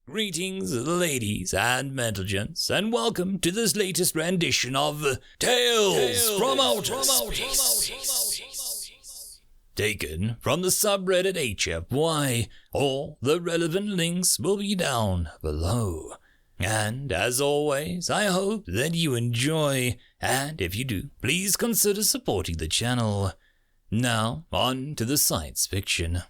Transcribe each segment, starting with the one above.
Greetings, ladies and gentlemen, and welcome to this latest rendition of Tales from Outer Space. Taken from the subreddit HFY. All the relevant links will be down below. And as always, I hope that you enjoy, and if you do, please consider supporting the channel. Now, on to the science fiction.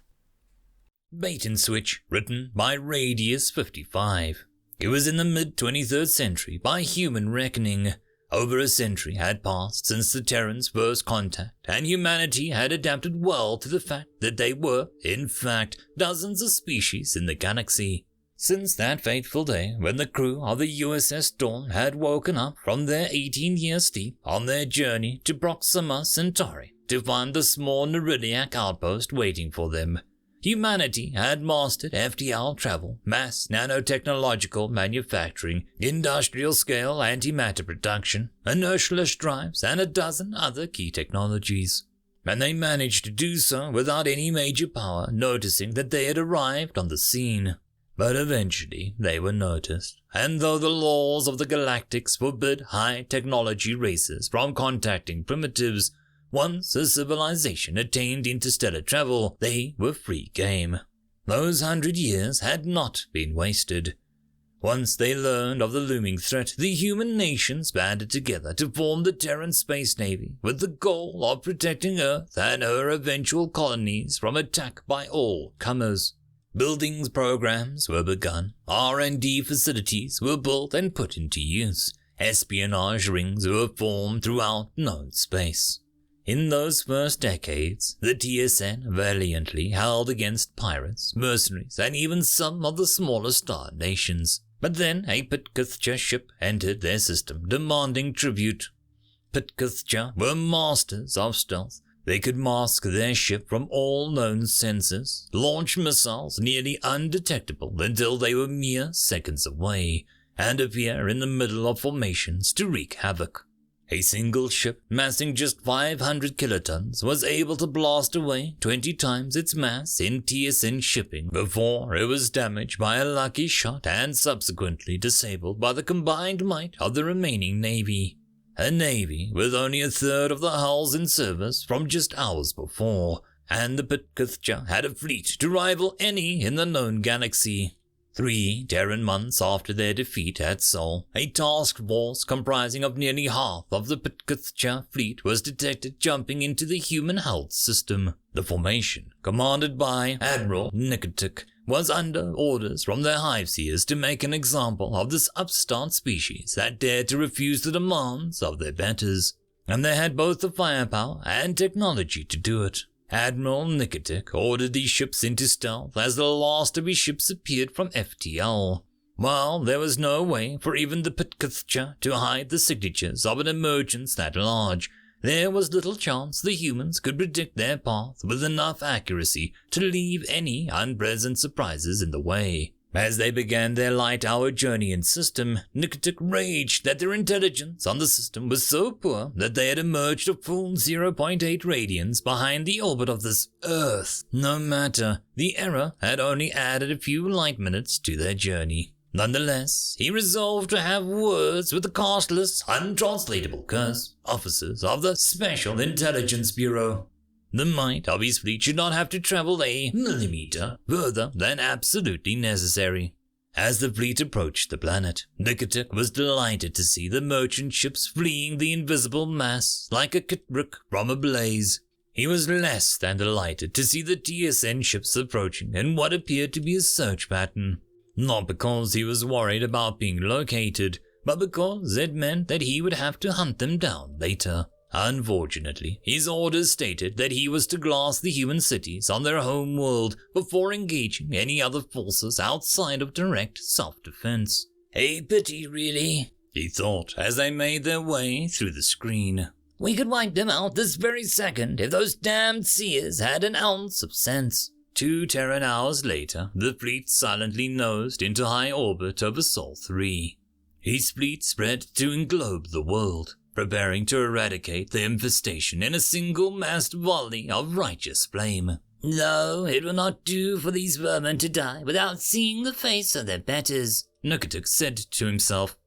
Bait and Switch, written by radius55. It was in the mid-23rd century by human reckoning. Over a century had passed since the Terrans' first contact, and humanity had adapted well to the fact that they were, in fact, dozens of species in the galaxy. Since that fateful day when the crew of the USS Dawn had woken up from their 18-year sleep on their journey to Proxima Centauri to find the small Neuridiac outpost waiting for them, humanity had mastered FTL travel, mass nanotechnological manufacturing, industrial-scale antimatter production, inertialess drives, and a dozen other key technologies. And they managed to do so without any major power noticing that they had arrived on the scene. But eventually they were noticed, and though the laws of the galactics forbid high-technology races from contacting primitives, once a civilization attained interstellar travel, they were free game. Those 100 years had not been wasted. Once they learned of the looming threat, the human nations banded together to form the Terran Space Navy with the goal of protecting Earth and her eventual colonies from attack by all comers. Buildings programs were begun, R&D facilities were built and put into use, espionage rings were formed throughout known space. In those first decades, the TSN valiantly held against pirates, mercenaries, and even some of the smaller star nations. But then a Pitcairn ship entered their system, demanding tribute. Pitcairn were masters of stealth. They could mask their ship from all known sensors, launch missiles nearly undetectable until they were mere seconds away, and appear in the middle of formations to wreak havoc. A single ship, massing just 500 kilotons, was able to blast away 20 times its mass in TSN shipping before it was damaged by a lucky shot and subsequently disabled by the combined might of the remaining navy. A navy with only a third of the hulls in service from just hours before, and the Pitcairn had a fleet to rival any in the known galaxy. 3 Terran months after their defeat at Sol, a task force comprising of nearly half of the Pitcairn fleet was detected jumping into the human health system. The formation, commanded by Admiral Nikotik, was under orders from their hive-seers to make an example of this upstart species that dared to refuse the demands of their betters, and they had both the firepower and technology to do it. Admiral Nikotik ordered these ships into stealth as the last of his ships appeared from FTL. While there was no way for even the Pitcairn to hide the signatures of an emergence that large, there was little chance the humans could predict their path with enough accuracy to leave any unpleasant surprises in the way. As they began their light-hour journey in system, Nikotik raged that their intelligence on the system was so poor that they had emerged a full 0.8 radians behind the orbit of this Earth. No matter, the error had only added a few light minutes to their journey. Nonetheless, he resolved to have words with the costless, untranslatable curse officers of the Special Intelligence Bureau. The might of his fleet should not have to travel a millimeter further than absolutely necessary. As the fleet approached the planet, Nikotik was delighted to see the merchant ships fleeing the invisible mass like a kitruk from a blaze. He was less than delighted to see the TSN ships approaching in what appeared to be a search pattern. Not because he was worried about being located, but because it meant that he would have to hunt them down later. Unfortunately, his orders stated that he was to glass the human cities on their home world before engaging any other forces outside of direct self-defense. A pity, really, he thought as they made their way through the screen. We could wipe them out this very second if those damned seers had an ounce of sense. 2 Terran hours later, the fleet silently nosed into high orbit over Sol 3. His fleet spread to englobe the world, preparing to eradicate the infestation in a single massed volley of righteous flame. No, it will not do for these vermin to die without seeing the face of their betters, Nukatuk said to himself.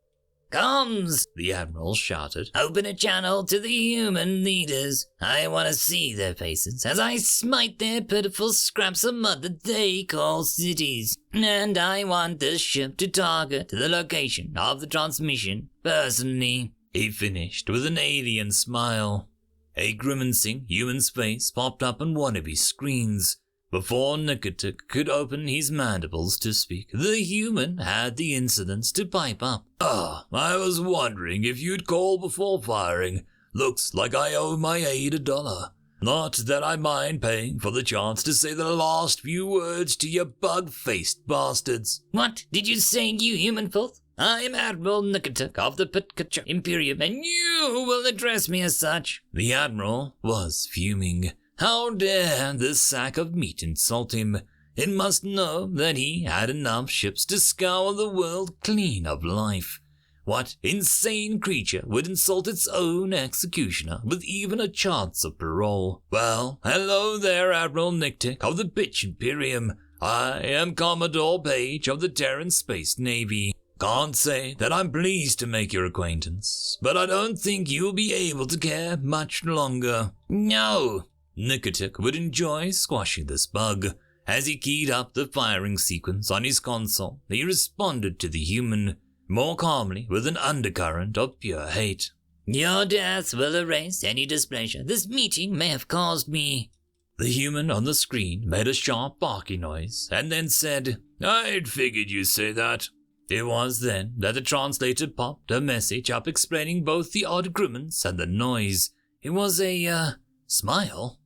Comms, the Admiral shouted. Open a channel to the human leaders. I want to see their faces as I smite their pitiful scraps of mud that they call cities. And I want this ship to target the location of the transmission personally. He finished with an alien smile. A grimacing human's face popped up on one of his screens. Before Nukatuk could open his mandibles to speak, the human had the insolence to pipe up. I was wondering if you'd call before firing. Looks like I owe my aide $1. Not that I mind paying for the chance to say the last few words to you bug-faced bastards. What did you say, you human filth? I am Admiral Nukatuk of the Pitkacha Imperium, and you will address me as such. The Admiral was fuming. How dare this sack of meat insult him? It must know that he had enough ships to scour the world clean of life. What insane creature would insult its own executioner with even a chance of parole? Well, hello there, Admiral Nukatuk of the Bitch Imperium. I am Commodore Page of the Terran Space Navy. Can't say that I'm pleased to make your acquaintance, but I don't think you'll be able to care much longer. No! Nukatuk would enjoy squashing this bug. As he keyed up the firing sequence on his console, he responded to the human, more calmly with an undercurrent of pure hate. Your death will erase any displeasure this meeting may have caused me. The human on the screen made a sharp barking noise and then said, I'd figured you'd say that. It was then that the translator popped a message up explaining both the odd grimace and the noise. It was a, smile.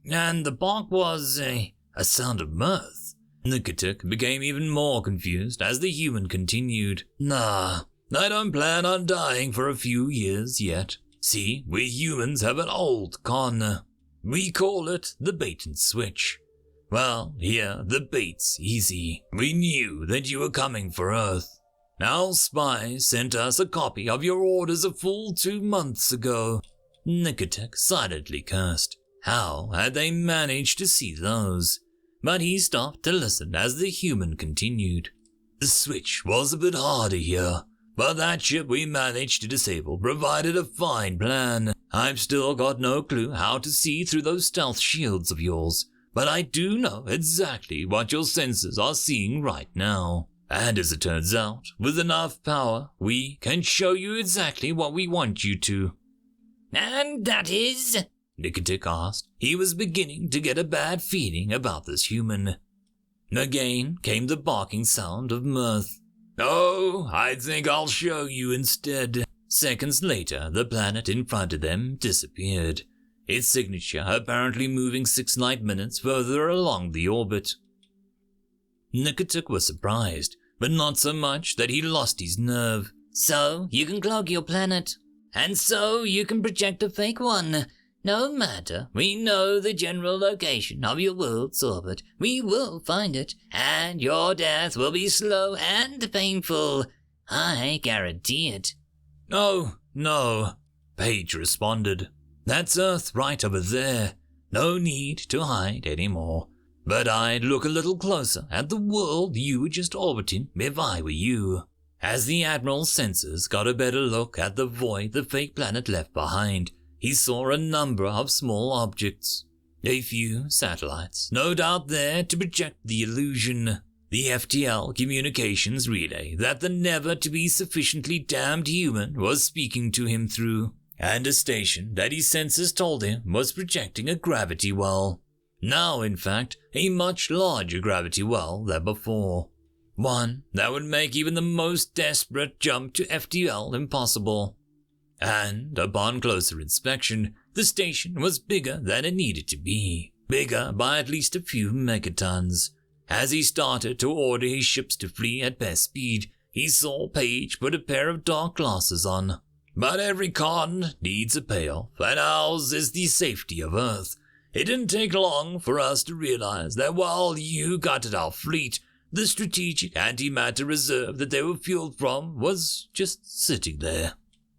And the bark was a sound of mirth. Nukatuk became even more confused as the human continued. Nah, I don't plan on dying for a few years yet. See, we humans have an old con. We call it the bait and switch. Well, here, the bait's easy. We knew that you were coming for Earth. Our spies sent us a copy of your orders a full 2 months ago. Nukatuk silently cursed. How had they managed to see those? But he stopped to listen as the human continued. The switch was a bit harder here, but that ship we managed to disable provided a fine plan. I've still got no clue how to see through those stealth shields of yours, but I do know exactly what your sensors are seeing right now. And as it turns out, with enough power, we can show you exactly what we want you to. And that is? Nukatuk asked. He was beginning to get a bad feeling about this human. Again came the barking sound of mirth. Oh, I think I'll show you instead. Seconds later, the planet in front of them disappeared, its signature apparently moving 6 light minutes further along the orbit. Nukatuk was surprised, but not so much that he lost his nerve. So you can cloak your planet, and so you can project a fake one. No matter, we know the general location of your world's orbit. We will find it, and your death will be slow and painful. I guarantee it. Oh, no, Page responded. That's Earth right over there. No need to hide anymore. But I'd look a little closer at the world you were just orbiting if I were you. As the Admiral's sensors got a better look at the void the fake planet left behind, he saw a number of small objects. A few satellites, no doubt there to project the illusion. The FTL communications relay that the never-to-be-sufficiently damned human was speaking to him through, and a station that his senses told him was projecting a gravity well. Now, in fact, a much larger gravity well than before. One that would make even the most desperate jump to FTL impossible. And, upon closer inspection, the station was bigger than it needed to be. Bigger by at least a few megatons. As he started to order his ships to flee at best speed, he saw Page put a pair of dark glasses on. But every con needs a payoff, and ours is the safety of Earth. It didn't take long for us to realize that while you gutted our fleet, the strategic antimatter reserve that they were fueled from was just sitting there.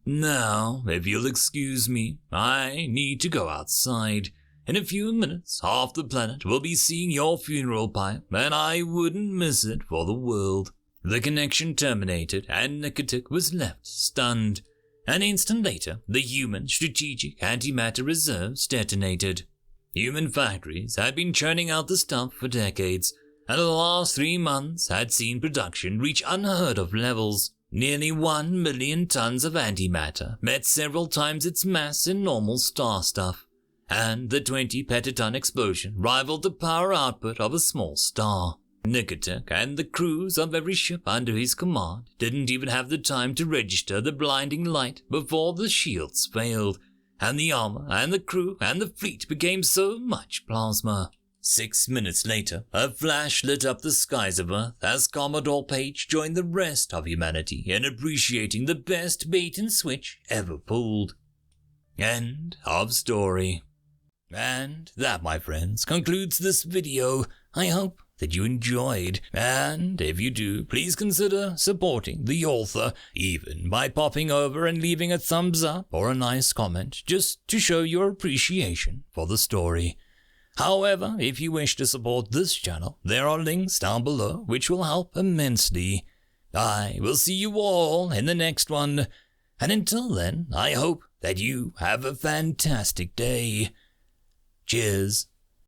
Now, if you'll excuse me, I need to go outside. In a few minutes, half the planet will be seeing your funeral pyre, and I wouldn't miss it for the world." The connection terminated, and Nikotik was left stunned. An instant later, the human strategic antimatter reserves detonated. Human factories had been churning out the stuff for decades, and the last 3 months had seen production reach unheard-of levels. Nearly 1 million tons of antimatter met several times its mass in normal star stuff, and the 20 petaton explosion rivaled the power output of a small star. Nikotik and the crews of every ship under his command didn't even have the time to register the blinding light before the shields failed, and the armor and the crew and the fleet became so much plasma. 6 minutes later, a flash lit up the skies of Earth as Commodore Page joined the rest of humanity in appreciating the best bait-and-switch ever pulled. End of story. And that, my friends, concludes this video. I hope that you enjoyed, and if you do, please consider supporting the author, even by popping over and leaving a thumbs up or a nice comment, just to show your appreciation for the story. However, if you wish to support this channel, there are links down below which will help immensely. I will see you all in the next one, and until then, I hope that you have a fantastic day. Cheers.